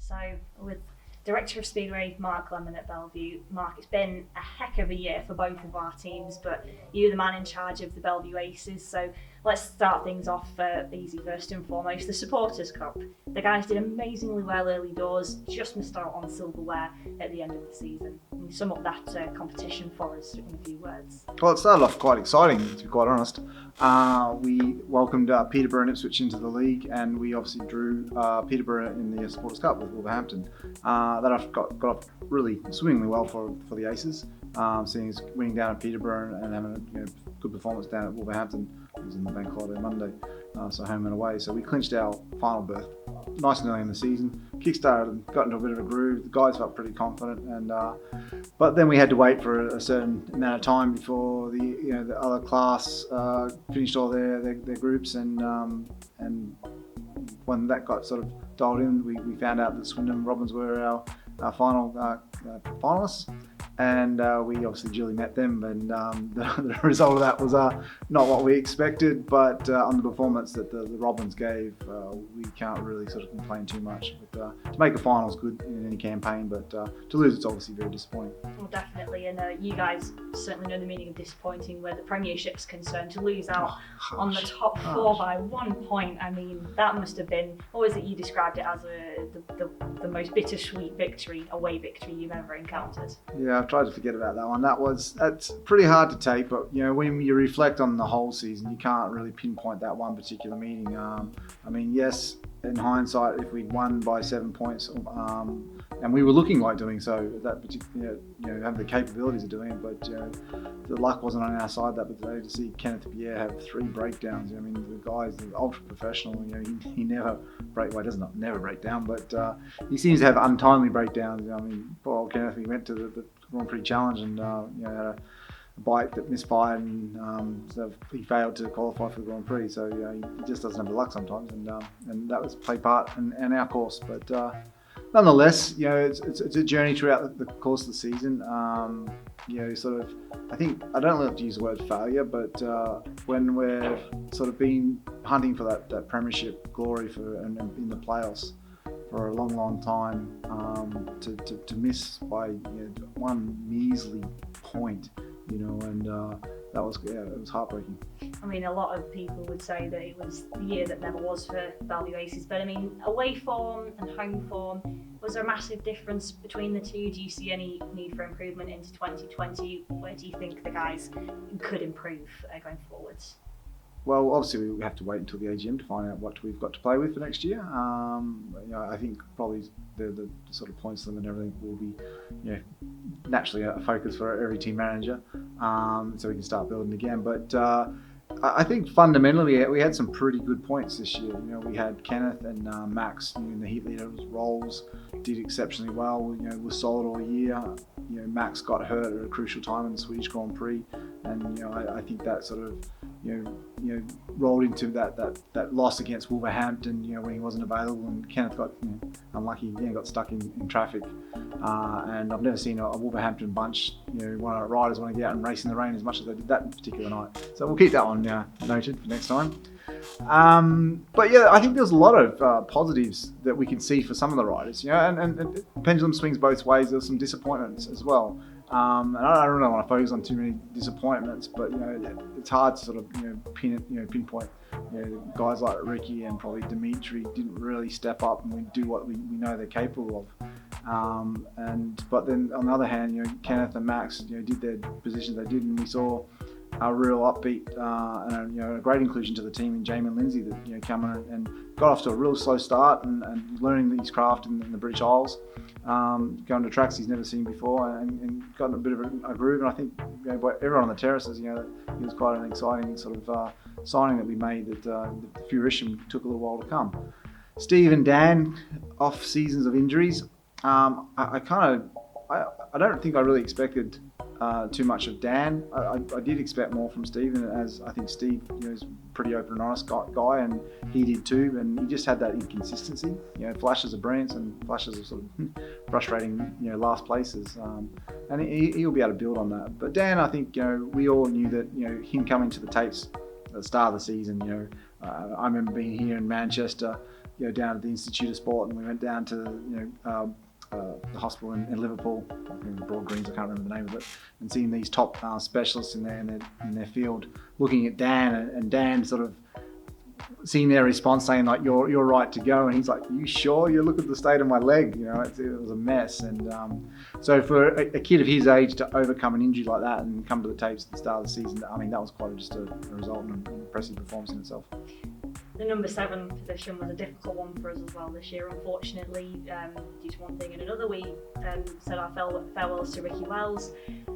So with Director of Speedway, Mark Lemon at Bellevue. Mark, it's been a heck of a year for both of our teams, but you're the man in charge of the Bellevue Aces, so let's start things off easy first and foremost. The Supporters Cup. The guys did amazingly well early doors, just missed out on silverware at the end of the season. Can you sum up that competition for us in a few words? Well, it started off quite exciting, to be quite honest. We welcomed Peterborough and Ipswich into the league, and we obviously drew Peterborough in the Supporters Cup with Wolverhampton. That got off really swimmingly well for the Aces, seeing us winning down at Peterborough and having a good performance down at Wolverhampton. It was in the bank holiday Monday, so home and away. So we clinched our final berth nice and early in the season, kickstarted and got into a bit of a groove. The guys felt pretty confident, and but then we had to wait for a certain amount of time before the other class finished all their groups, and when that got sort of dialed in, we found out that Swindon and Robins were our final finalists. And we obviously duly met them, and the result of that was not what we expected, but on the performance that the Robins gave, we can't really sort of complain too much. But, to make a final is good in any campaign, but to lose it's obviously very disappointing. Well, definitely, and you guys certainly know the meaning of disappointing where the Premiership's concerned. To lose out on the top four by 1 point, I mean, that must have been, what was it you described it as, the most bittersweet away victory you've ever encountered? Yeah, I've tried to forget about that one. That's pretty hard to take, but when you reflect on the whole season, you can't really pinpoint that one particular meeting. I mean, yes, in hindsight, if we'd won by 7 points, and we were looking like doing so, that particular, have the capabilities of doing it, but the luck wasn't on our side that day. To see Kenneth Pierre have 3 breakdowns, I mean, the guy's ultra professional. He never doesn't never break down, but he seems to have untimely breakdowns. I mean, poor old Kenneth, he went to the Grand Prix Challenge and had a bike that misfired, and so he failed to qualify for the Grand Prix. So he just doesn't have the luck sometimes, and that was play part in our course. But nonetheless, it's a journey throughout the course of the season. Sort of, I don't like to use the word failure, but when we're sort of been hunting for that premiership glory and in the playoffs for a long time, to miss by one measly point, and that was it was heartbreaking. I mean, a lot of people would say that it was the year that never was for Bellevue Aces, but I mean, away form and home form, was there a massive difference between the two? Do you see any need for improvement into 2020? Where do you think the guys could improve going forwards? Well, obviously we have to wait until the AGM to find out what we've got to play with for next year. I think probably the sort of points limit and everything will be, naturally a focus for every team manager, so we can start building again. But I think fundamentally we had some pretty good points this year. We had Kenneth and Max in the heat leaders roles, did exceptionally well. Was solid all year. Max got hurt at a crucial time in the Swedish Grand Prix, and I think that sort of rolled into that loss against Wolverhampton. When he wasn't available, and Kenneth got unlucky. Got stuck in traffic, and I've never seen a Wolverhampton bunch. One of our riders want to get out and race in the rain as much as they did that particular night. So we'll keep that one noted for next time. But yeah, I think there's a lot of positives that we can see for some of the riders. And the pendulum swings both ways. There's some disappointments as well. And I don't really want to focus on too many disappointments, but it's hard to sort of pinpoint. Guys like Ricky and probably Dimitri didn't really step up and do what we know they're capable of. But then on the other hand, Kenneth and Max did their positions they did, and we saw a real upbeat and a great inclusion to the team in Jamie and Lindsay that came on and got off to a real slow start and learning his craft in the British Isles, going to tracks he's never seen before, and got a bit of a groove. And I think everyone on the terraces, it was quite an exciting sort of signing that we made that the fruition took a little while to come. Steve and Dan, off seasons of injuries. I don't think I really expected too much of Dan. I did expect more from Steve, and as I think Steve is a pretty open and honest guy, and he did too, and he just had that inconsistency, flashes of brilliance and flashes of sort of frustrating last places, and he'll be able to build on that. But Dan, I think we all knew that him coming to the tapes at the start of the season, I remember being here in Manchester down at the Institute of Sport, and we went down to the hospital in Liverpool, in Broad Greens, I can't remember the name of it, and seeing these top specialists in their field, looking at Dan, and Dan sort of seeing their response, saying like, you're right to go, and he's like, you sure? You look at the state of my leg, it was a mess. And so for a kid of his age to overcome an injury like that and come to the tapes at the start of the season, I mean, that was quite just a result and an impressive performance in itself. The number 7 position was a difficult one for us as well this year, unfortunately, due to one thing and another. We said our farewells to Ricky Wells.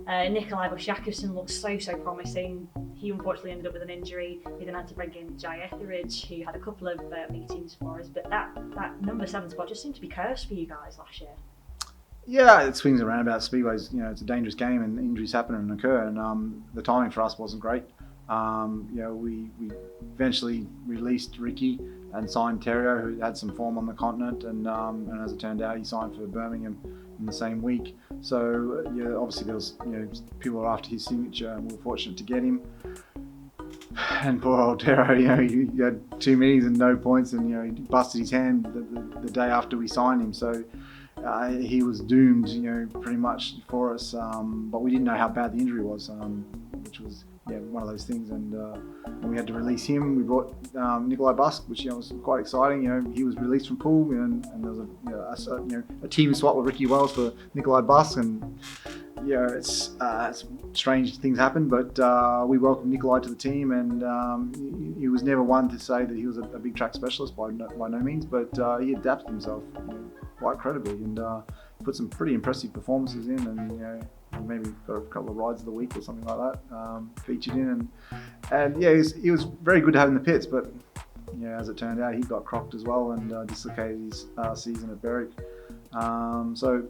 Nikolai Bush-Jakobsen looked so promising. He unfortunately ended up with an injury. We then had to bring in Jai Etheridge, who had a couple of meetings for us, but that number 7 spot just seemed to be cursed for you guys last year. Yeah, it swings around about Speedways. It's a dangerous game, and injuries happen and occur, and the timing for us wasn't great. We eventually released Ricky and signed Terrio, who had some form on the continent, and as it turned out, he signed for Birmingham in the same week. So obviously there was people were after his signature, and we were fortunate to get him. And poor old Terrio, he had 2 meetings and no points, and he busted his hand the day after we signed him. So he was doomed, pretty much for us. But we didn't know how bad the injury was, which was one of those things, and we had to release him. We brought Nikolai Busk, which was quite exciting. He was released from pool, and there was a team swap with Ricky Wells for Nikolai Busk, and it's strange things happen, but we welcomed Nikolai to the team, and he was never one to say that he was a big track specialist by no means, but he adapted himself quite credibly, and put some pretty impressive performances in, and maybe got a couple of rides of the week or something like that featured in, and he was very good to have in the pits, but as it turned out, he got crocked as well and dislocated his season at Berwick. So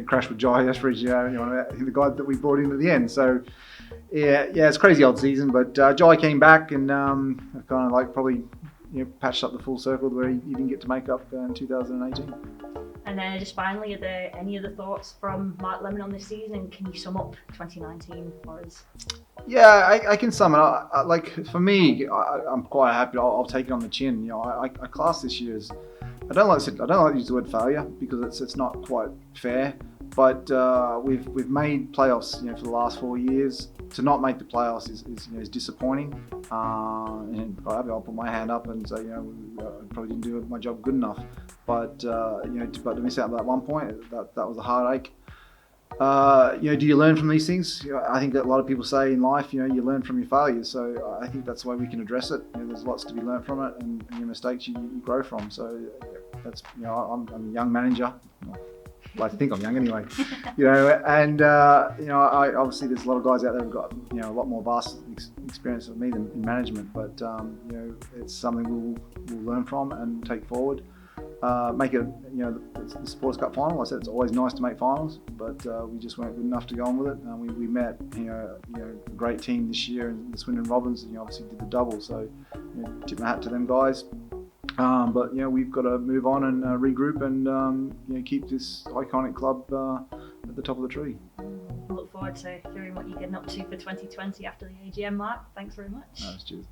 crashed with Jai Etheridge, the guy that we brought in at the end. So it's a crazy old season, but Jai came back and kind of like probably patched up the full circle where he didn't get to make up in 2018. And then just finally, are there any other thoughts from Mark Lemon on this season, and can you sum up 2019 for us? Yeah, I can sum it up. Like for me, I'm quite happy. I'll take it on the chin. I class this year as, I don't like to use the word failure because it's not quite fair. But we've made playoffs, for the last 4 years. To not make the playoffs is disappointing. And I'll put my hand up and say, I probably didn't do my job good enough. But but to miss out on that one point, that was a heartache. Do you learn from these things? I think that a lot of people say in life, you learn from your failures. So I think that's the way we can address it. There's lots to be learned from it, and your mistakes you grow from. So that's I'm a young manager. I like to think I'm young anyway, and I obviously there's a lot of guys out there who've got a lot more vast experience of me than in management, but it's something we'll learn from and take forward. Make it, the Sports Cup final. I said it's always nice to make finals, but we just weren't good enough to go on with it. We met, a great team this year, and the Swindon Robins, obviously did the double. So, tip my hat to them guys. But we've got to move on and regroup and keep this iconic club at the top of the tree. I look forward to hearing what you're getting up to for 2020 after the AGM, Mark. Thanks very much. Cheers.